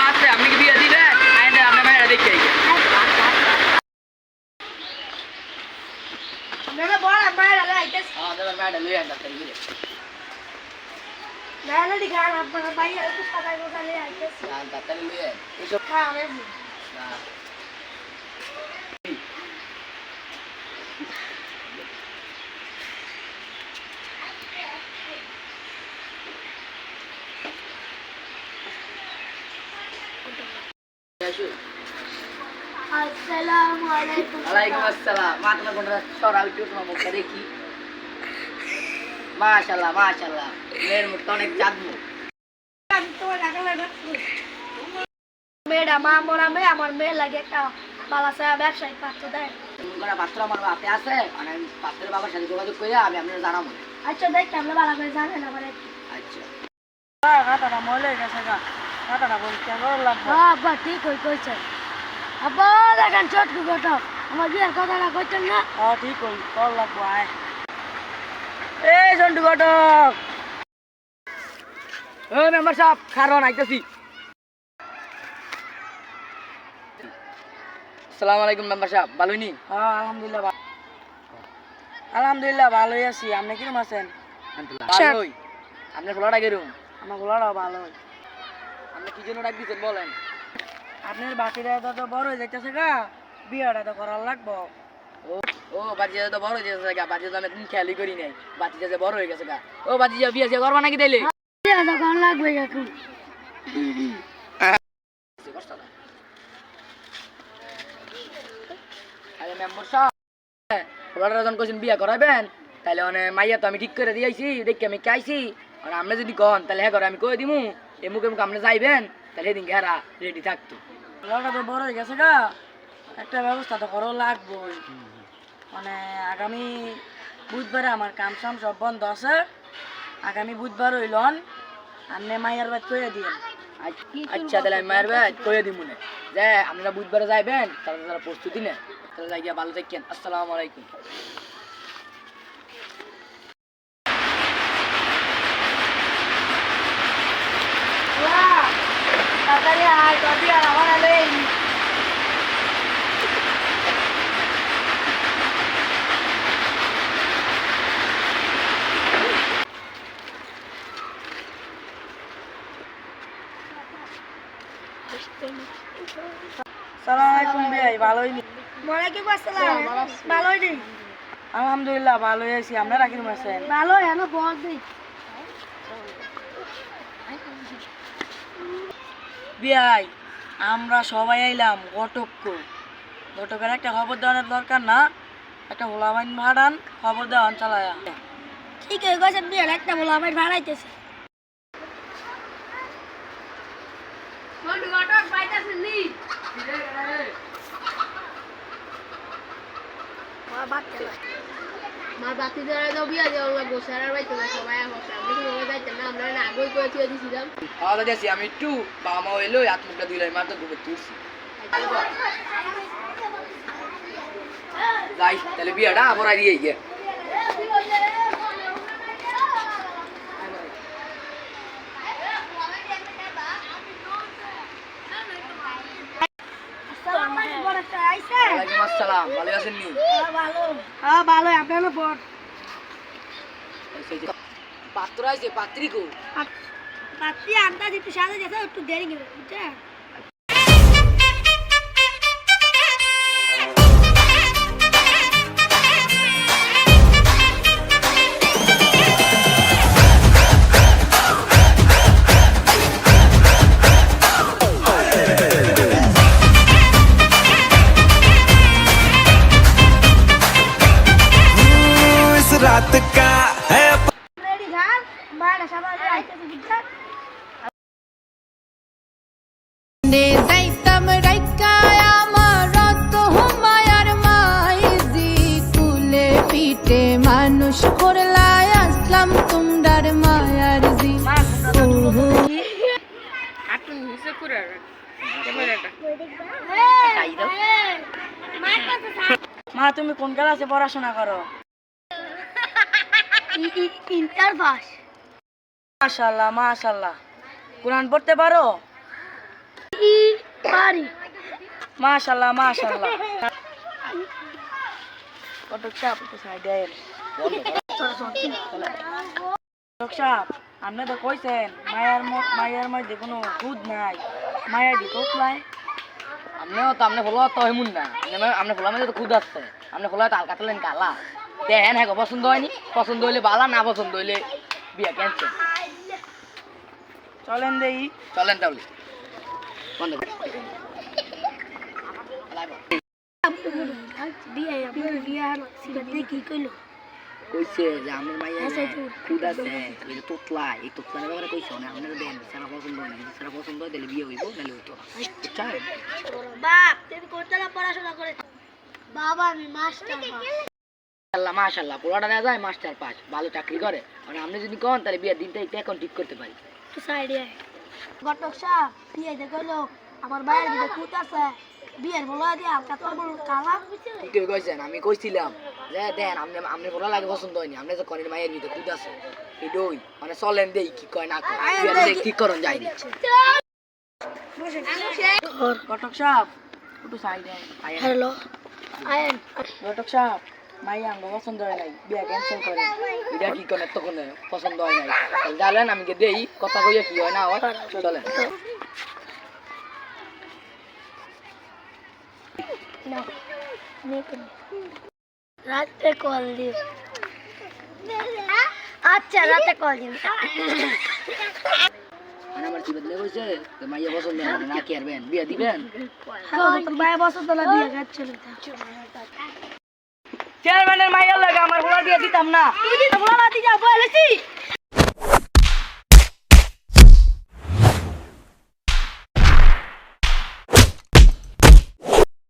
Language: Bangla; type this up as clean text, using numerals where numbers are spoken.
আছে আপনি কি বিয়ে দিবেন আপনার মেয়েরা দেখে ওয়ালাইকুম আসসালাম মাত্র কোনটা সরাও একটু তোমার মুখটা দেখি মাশাআল্লাহ মাশাআল্লাহ মেয়ের মুখটা অনেক চাঁদমু মেয়েটা মা মরা মেয়ে আমার মেয়ে লাগে একটা বালাসা ব্যবসায়িক পাত্র দেয় পাত্র আমার হাতে আছে মানে পাত্রের বাবার সাথে যোগাযোগ করে আমি আপনার জানাবো আচ্ছা দেখ আমরা ভালো করে জানেন আমার আচ্ছা হাতাটা মলে গেছে গা হাতাটা পরিষ্কার করে লাগবে আব্বা ঠিক কইছে আব্বা দেখেন ছোটকু ঘটক আমার বিয়ের কথাটা কইতেন না ঠিক হই কল লাগবো আয় এই সন্টু ঘটক ও মেম্বার সাহেব খারণ আইতাছি আসসালামু আলাইকুম মেম্বার সাহেব ভালোই নি আলহামদুলিল্লাহ আলহামদুলিল্লাহ ভালোই আছি আপনি কিরম আছেন ভালোই আপনার খোলাটা কেরম আমার গোলাটাও ভালোই আপনি কি জন্য ডাক দিচ্ছেন বলেন আপনার বাতিটা তো বড় হয়ে যাইতেছে গা বিয়েটা তো করার লাগবো ও বাতি তো বড় হয়ে গেছে গা বাতি তো আমি খেয়ালই করি নাই বাতি যে বড় হয়ে গেছে গা ও বাতি যা বিয়ে যে করবা নাকি তাইলে তখন লাগবে এখন আরে মেম্বার সাহেব খোলাটা যখন কোচিন বিয়ে করাবেন তাহলে মানে মাইয়া তো আমি ঠিক করে দিয়েছি দেখি আমি খাইছি আর আপনি যদি কন তাহলে হ্যাঁ করে আমি কই দিমু এই মুখে মুখে আপনি যাইবেন তাহলে এদিন ঘেরা রেডি থাকতো গোলাটা তো বড় হয়ে গেছে গা একটা ব্যবস্থা তো করা লাগবো মানে আগামী বুধবারে আমার কাম সাম সব বন্ধ আছে আগামী বুধবার হইলন আপনি মাইয়ার বাদ কইয়া দিন আচ্ছা তাহলে আমি মায়ের বাদ কইয়া দিমু না যে আপনারা বুধবারে যাইবেন তাহলে তারা প্রস্তুতি নেন তাহলে যাই গিয়া ভালো থাকেন আসসালামু আলাইকুম তাড়াতাড়ি আয় কবি আর আমার আলে সালাম আলাইকুম ভাই ভালোই নি ওয়ালাইকুম আসসালাম ভালোই নি আলহামদুলিল্লাহ ভালোই আছি আপনারা কিরম আছেন ভালোই আমি বল দিই বিয়াই আমরা সবাই আইলাম ঘটকের একটা খবর দেওয়ানোর দরকার না একটা হোলাবাইন ভাড়ান খবর দেওয়ান চালায়া ঠিক হয়ে গেছে বিয়ের একটা বলো আমার ভাড়াইতেছে মা বাতি ধরে তো বিয়া দেওয়া লাগবো স্যারের বাড়িতে সবাই হচ্ছে আপনি কি মনে যাইতেন না আমরা না আগেই করে দিয়ে দিয়েছিলাম খাওয়া দাওয়া আমি একটু বাবা মা হইলো হাত মুখটা ধুইলাই মাত্র ঘুরে তুলছি যাই তাহলে বিয়াটা আবার দিয়ে গিয়ে ওয়ালাইকুম আসসালাম ভালো আছেন নি হ্যাঁ ভালো আপনার বল পাত্র আইছে পাত্রী কো পাত্রী আন্দাজ একটু সাজা যেতে একটু দেরি গেল বুঝছেন रात का है रेडी घाल बाड़ा सवाल आइते बुझছেন নে যাইতাম রাইকায় আমার রত হুমায়ার মাইজি কুলে পিঠে মানুষ করলাই আসলাম তোমরার মায়ার জি ওহো আপনি নিচে করে ক্যামেরাটা মা তুমি কোন ক্লাসে পড়াশোনা করো ইন্টার পাস মাশাল্লাহ মাশাল্লাহ, কোরআন পড়তে পারো? পারি। মাশাল্লাহ মাশাল্লাহ। কটক সাহেব একটু সাইডে আইন। কটক সাহেব, আপনি তো কইছেন মায়ের মধ্যে কোনো দুধ নাই, মায়ের দি কোকলায়। আপনিও তো আপনি ফলো তো হেমুন না, আপনি ফলো মধ্যে তো খুদ আসছে, আপনি ফলো তো আলকা তোলেন কালা দেখেন। হ্যাঁ পছন্দ হয়নি, পছন্দ হইলে বালা, না পছন্দ হইলে বিয়া ক্যান্সেল। চলেন দেই। চলেন তাহলে বন্ধ কর। কি কইলো? কইছে যে আমার মাইয়া খুদ আছে, ওই যে তোতলা, এই তোতলার ব্যাপারে কইছে না। আপনারা দেন সারা পছন্দ হয় না, যদি সারা পছন্দ হয় তাহলে বিয়ে হইব, নাহলে হইতো না। বুঝছেন? বাপ, তুমি কোথায় পড়াশোনা করে? বাবা, আমি মাস্টার। আল্লাহ মাশাআল্লাহ, পোলাটা দেওয়া যায় মাস্টার পাস, ভালো চাকরি করে। মানে আপনি যদি কোন তাহলে বিয়ের দিনটা একটু এখন ঠিক করতে পারি। তো সাইডে ঘটক সাহেব বিয়ে কইলো আমার বাইরের দিকে কুত আছে, বিয়ের বলা দিয়ে হালকা তোর কালা। ঠিকই কইছেন, আমি কইছিলাম যে দেন আপনি আপনি পোলা লাগে পছন্দ হয়নি, আপনি যে কনের মায়ের ভিতরে খুদ আছে এডই, মানে চলেন দেই কি কয় না কয়, বিয়ের ঠিক করন যাইনি। কটক সাহেব একটু সাইডে আইন। হ্যালো আয়েন। কটক সাহেব, মাইয়া আঙ্গ পছন্দ হয় নাই, বিয়া ক্যান্সেল করে। এটা কি কোন এত কোনে পছন্দ হয় নাই, তাহলে জানেন আমি দেই কথা কইয়া কি হয় না হয়। চলেন। রাতে কল দিও। আচ্ছা রাতে কল দিও। মানে আমার কি বদলে কইছে যে মাইয়া পছন্দ হয় না, না কি আরবেন বিয়া দিবেন? বাইরে বসো তো বিয়ে করছিল। চেয়ারম্যানের মাইয়ার লাগে আমার পোলার বিয়া দিতাম না। তুই দিতে বলা না,